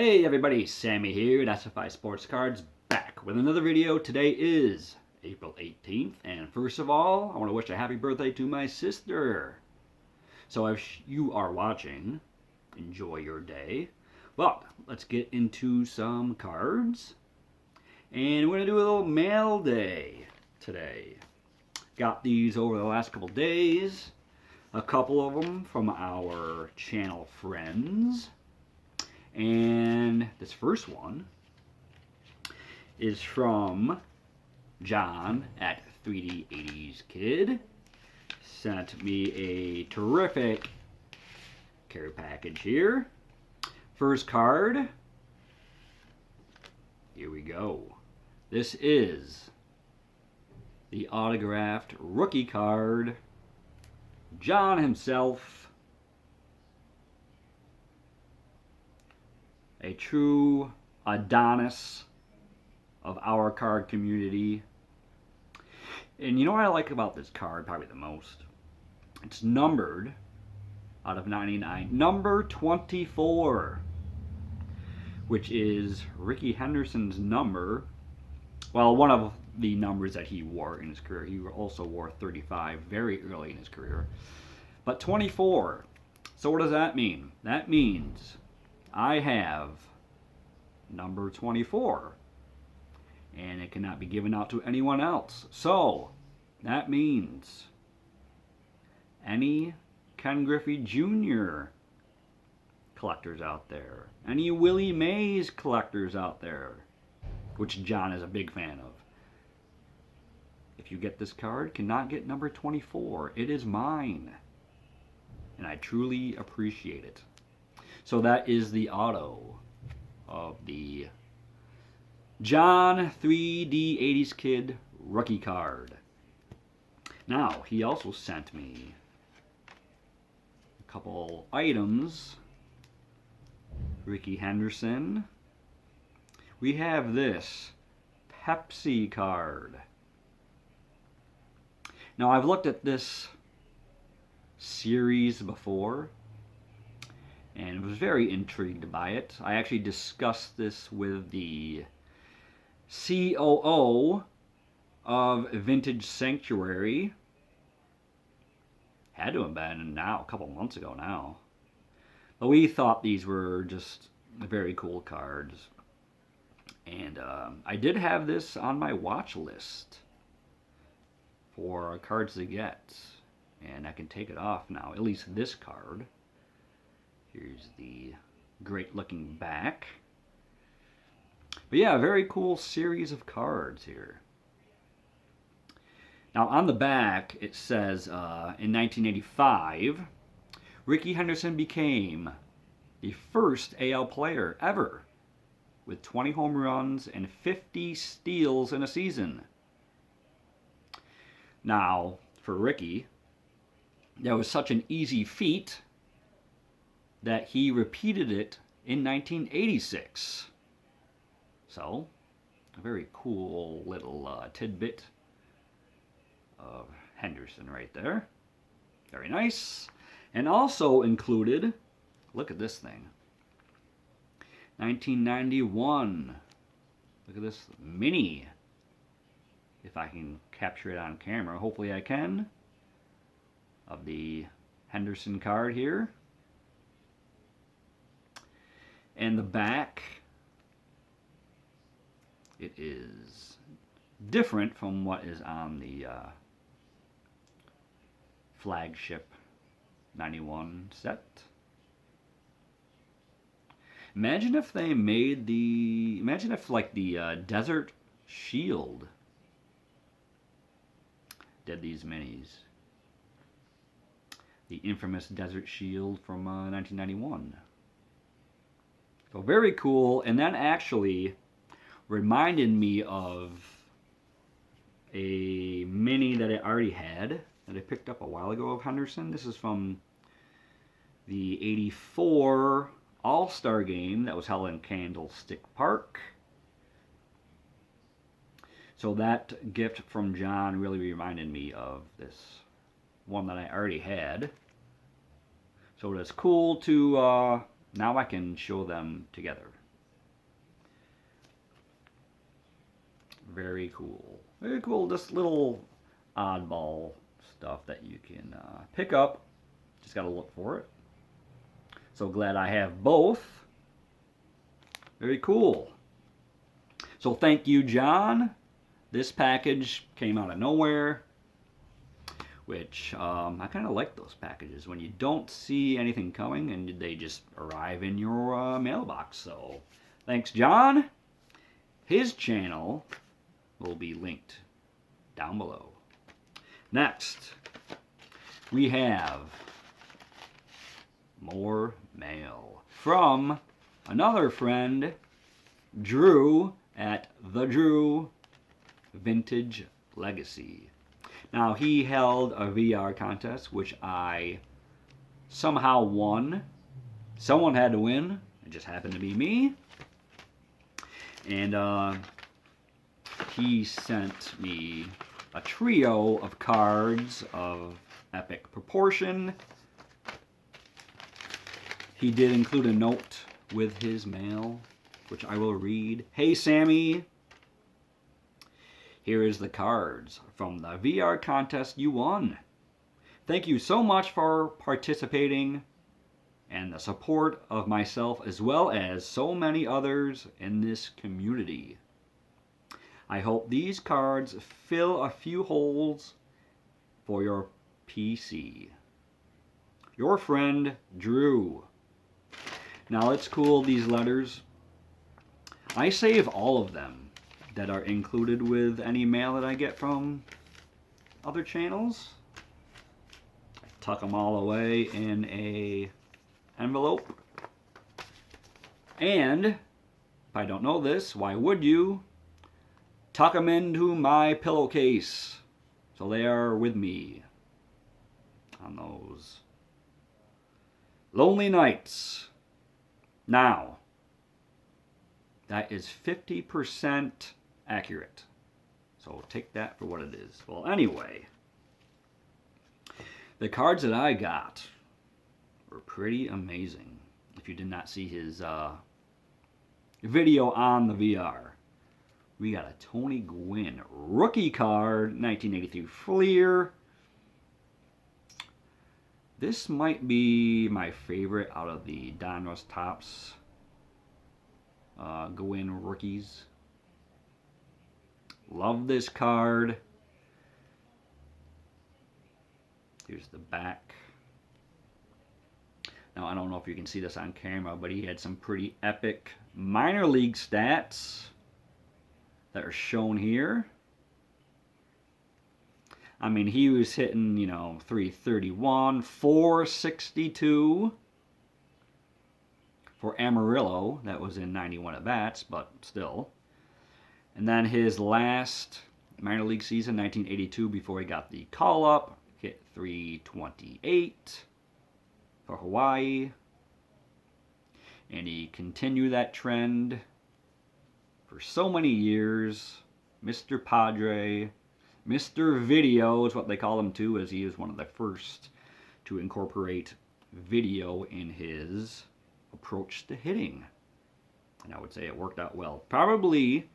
Hey everybody, Sammy here at SFI Sports Cards, back with another video. Today is April 18th, and first of all, I want to wish a happy birthday to my sister. So if you are watching, enjoy your day. Well, let's get into some cards. And we're going to do a little mail day today. Got these over the last couple days. A couple of them from our channel friends. And this first one is from John at 3D80s Kid. Sent me a terrific care package here. First card. Here we go. This is the autographed rookie card. John himself. A true Adonis of our card community. And you know what I like about this card probably the most? It's numbered out of 99. Number 24. Which is Rickey Henderson's number. Well, one of the numbers that he wore in his career. He also wore 35 very early in his career. But 24. So what does that mean? That means I have number 24, and it cannot be given out to anyone else. So that means any Ken Griffey Jr. collectors out there, any Willie Mays collectors out there, which John is a big fan of, if you get this card, cannot get number 24. It is mine, and I truly appreciate it. So that is the auto of the John 3D80s Kid rookie card. Now, he also sent me a couple items. Rickey Henderson. We have this Pepsi card. Now, I've looked at this series before and was very intrigued by it. I actually discussed this with the COO of Vintage Sanctuary. Had to have been now, a couple months ago now. But we thought these were just very cool cards. And I did have this on my watch list for cards to get. And I can take it off now, at least this card. Here's the great looking back. But yeah, a very cool series of cards here. Now on the back it says in 1985, Rickey Henderson became the first AL player ever with 20 home runs and 50 steals in a season. Now, for Rickey, that was such an easy feat that he repeated it in 1986. So, a very cool little tidbit of Henderson right there. Very nice. And also included, look at this thing, 1991. Look at this mini. If I can capture it on camera, hopefully I can, of the Henderson card here. And the back, it is different from what is on the flagship 91 set. Imagine if they made the, imagine if like the Desert Shield did these minis. The infamous Desert Shield from 1991. So very cool, and that actually reminded me of a mini that I already had, that I picked up a while ago of Henderson. This is from the 84 All-Star Game that was held in Candlestick Park. So that gift from John really reminded me of this one that I already had. So it's cool to, now I can show them together. Very cool. Very cool. Just little oddball stuff that you can pick up. Just got to look for it. So glad I have both. Very cool. So thank you, John. This package came out of nowhere, which I kind of like those packages when you don't see anything coming and they just arrive in your mailbox. So thanks, John. His channel will be linked down below. Next, we have more mail from another friend, Drew at The Drew Vintage Legacy. Now, he held a VR contest, which I somehow won. Someone had to win. It just happened to be me. And he sent me a trio of cards of epic proportion. He did include a note with his mail, which I will read. Hey, Sammy. Here is the cards from the VR contest you won. Thank you so much for participating and the support of myself as well as so many others in this community. I hope these cards fill a few holes for your PC. Your friend, Drew. Now it's cool, these letters. I save all of them that are included with any mail that I get from other channels. I tuck them all away in a envelope. And if I don't know this, why would you? Tuck them into my pillowcase so they are with me on those lonely nights. Now, that is 50% accurate. So take that for what it is. Well, anyway, the cards that I got were pretty amazing. If you did not see his video on the VR, we got a Tony Gwynn rookie card, 1983 Fleer. This might be my favorite out of the Donruss Topps Gwynn rookies. Love this card. Here's the back. Now, I don't know if you can see this on camera, but he had some pretty epic minor league stats that are shown here. I mean, he was hitting, 331, 462 for Amarillo. That was in 91 at-bats, but still. And then his last minor league season, 1982, before he got the call-up, hit 328 for Hawaii. And he continued that trend for so many years. Mr. Padre, Mr. Video is what they call him too, as he is one of the first to incorporate video in his approach to hitting. And I would say it worked out well. Probably,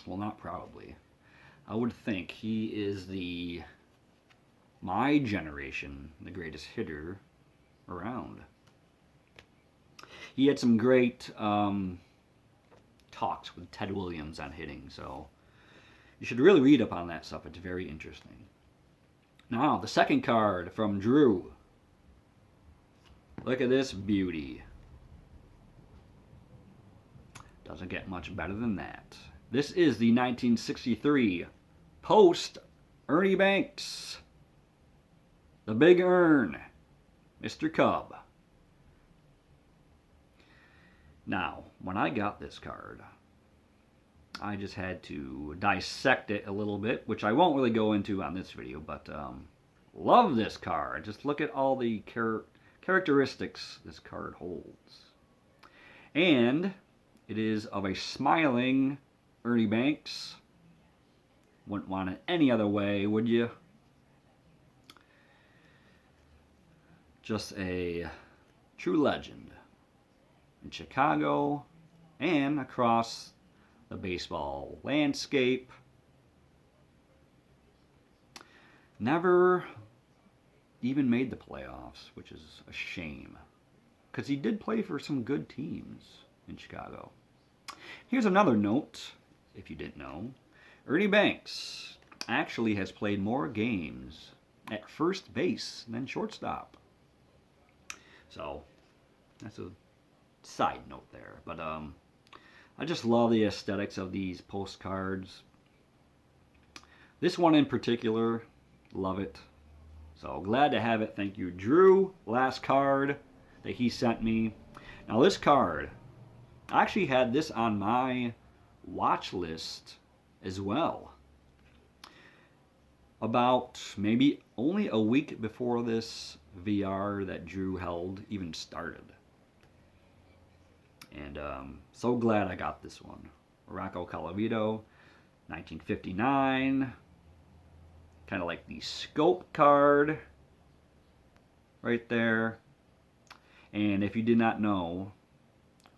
well, not probably, I would think he is my generation, the greatest hitter around. He had some great talks with Ted Williams on hitting, so you should really read up on that stuff. It's very interesting. Now, the second card from Drew. Look at this beauty. Doesn't get much better than that. This is the 1963 Post Ernie Banks. The Big Earn. Mr. Cub. Now, when I got this card, I just had to dissect it a little bit, which I won't really go into on this video, but love this card. Just look at all the characteristics this card holds. And it is of a smiling Ernie Banks. Wouldn't want it any other way, would you? Just a true legend in Chicago and across the baseball landscape. Never even made the playoffs, which is a shame, because he did play for some good teams in Chicago. Here's another note, if you didn't know. Ernie Banks actually has played more games at first base than shortstop. So, that's a side note there. But I just love the aesthetics of these postcards. This one in particular, love it. So glad to have it. Thank you, Drew. Last card that he sent me. Now this card, I actually had this on my watch list as well. About maybe only a week before this VR that Drew held even started. And so glad I got this one. Rocco Colavito, 1959. Kind of like the scope card right there. And if you did not know,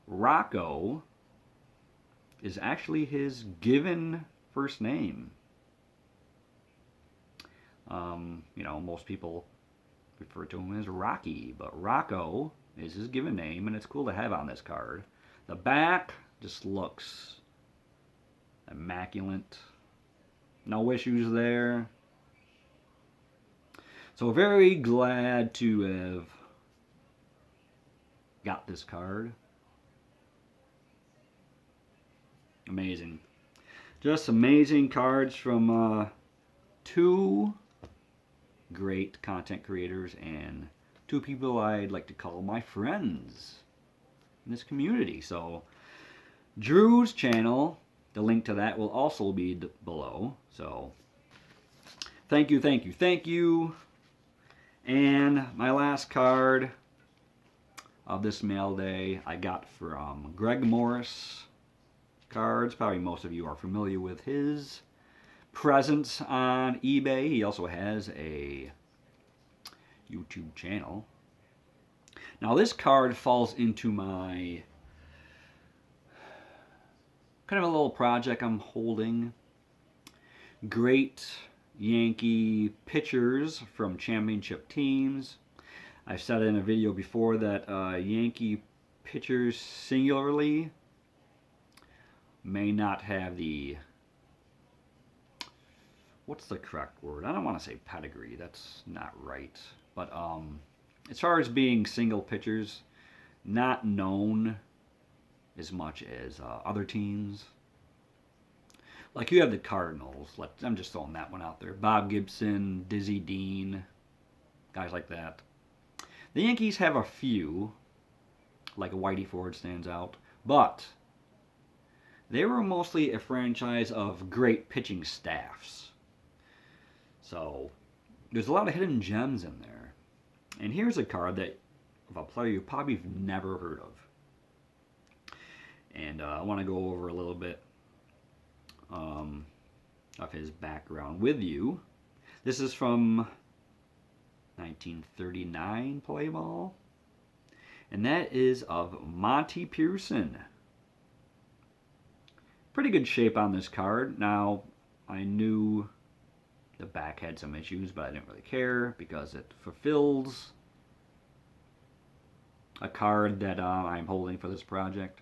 Rocco is actually his given first name. You know, most people refer to him as Rocky, but Rocco is his given name, and it's cool to have on this card. The back just looks immaculate. No issues there. So very glad to have got this card. Amazing. Just amazing cards from two great content creators and two people I'd like to call my friends in this community. So Drew's channel, the link to that will also be below. So thank you, thank you, thank you. And my last card of this mail day I got from Greg Morris Cards. Probably most of you are familiar with his presence on eBay. He also has a YouTube channel. Now this card falls into my kind of a little project I'm holding. Great Yankee pitchers from championship teams. I've said in a video before that Yankee pitchers singularly may not have the, what's the correct word? I don't want to say pedigree, that's not right. But as far as being single pitchers, not known as much as other teams. Like you have the Cardinals, I'm just throwing that one out there. Bob Gibson, Dizzy Dean, guys like that. The Yankees have a few, like Whitey Ford stands out, but they were mostly a franchise of great pitching staffs. So there's a lot of hidden gems in there. And here's a card that of a player you probably have never heard of. And I want to go over a little bit of his background with you. This is from 1939 play ball. And that is of Monty Pearson. Pretty good shape on this card. Now, I knew the back had some issues, but I didn't really care because it fulfills a card that I'm holding for this project.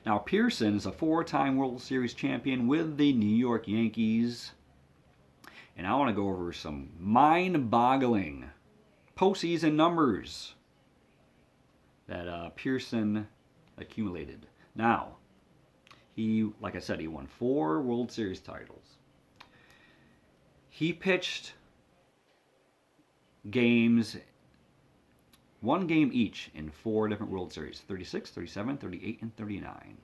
Now, Pearson is a four-time World Series champion with the New York Yankees. And I want to go over some mind-boggling postseason numbers that Pearson accumulated. Now, he, like I said, he won 4 World Series titles. He pitched games, 1 game each in 4 different World Series, 36, 37, 38, and 39.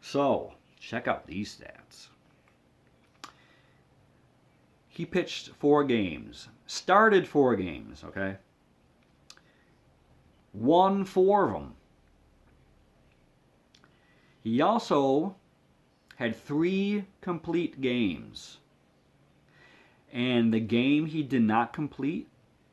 So, check out these stats. He pitched 4 games, started 4 games, okay? Won 4 of them. He also had 3 complete games. And the game he did not complete,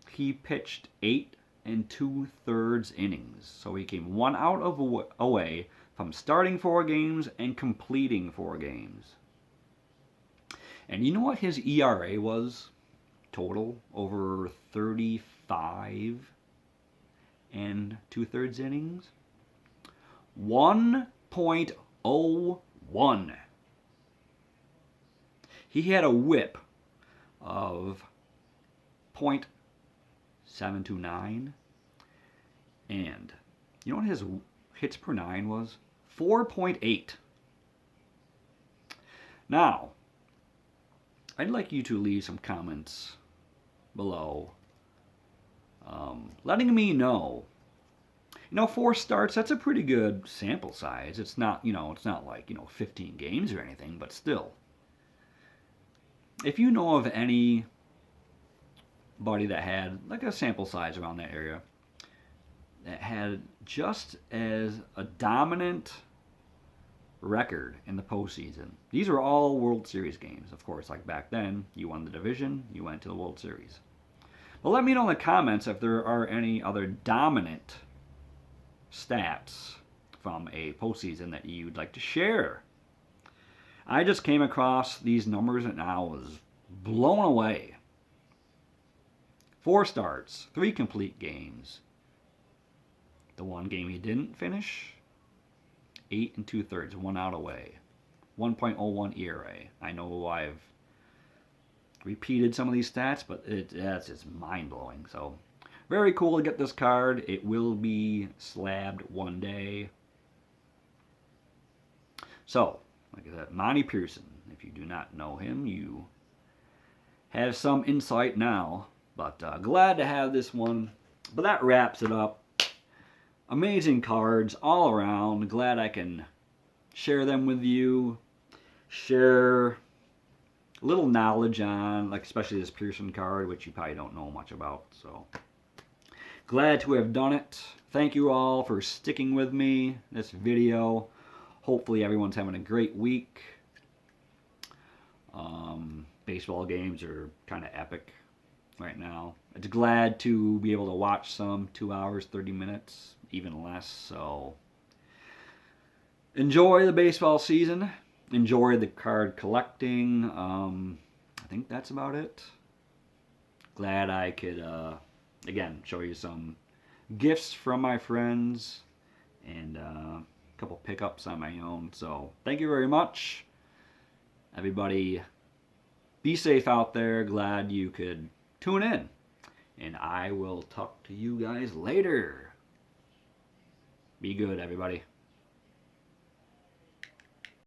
he pitched 8 2/3 innings. So he came 1 out of away, from starting 4 games and completing 4 games. And you know what his ERA was total over 35 and 2/3 innings? 1.01. He had a whip of .729, and you know what his hits per 9 was? 4.8. Now, I'd like you to leave some comments below, letting me know. 4 starts, that's a pretty good sample size. It's not, it's not like, 15 games or anything, but still. If you know of anybody that had like a sample size around that area that had just as a dominant record in the postseason. These are all World Series games, of course. Like back then, you won the division, you went to the World Series. But let me know in the comments if there are any other dominant stats from a postseason that you'd like to share. I just came across these numbers and I was blown away. 4 starts, 3 complete games. The 1 game he didn't finish, 8 2/3, 1 out away. 1.01 ERA. I know I've repeated some of these stats, but that's just mind-blowing. So, very cool to get this card. It will be slabbed one day. So, like I said, Monty Pearson. If you do not know him, you have some insight now. But glad to have this one. But that wraps it up. Amazing cards all around. Glad I can share them with you. Share a little knowledge on, like especially this Pearson card, which you probably don't know much about. So glad to have done it. Thank you all for sticking with me this video. Hopefully everyone's having a great week. Baseball games are kind of epic right now. It's glad to be able to watch some 2 hours, 30 minutes, even less. So enjoy the baseball season. Enjoy the card collecting. I think that's about it. Glad I could, again, show you some gifts from my friends and a couple pickups on my own. So thank you very much. Everybody, be safe out there. Glad you could tune in. And I will talk to you guys later. Be good, everybody.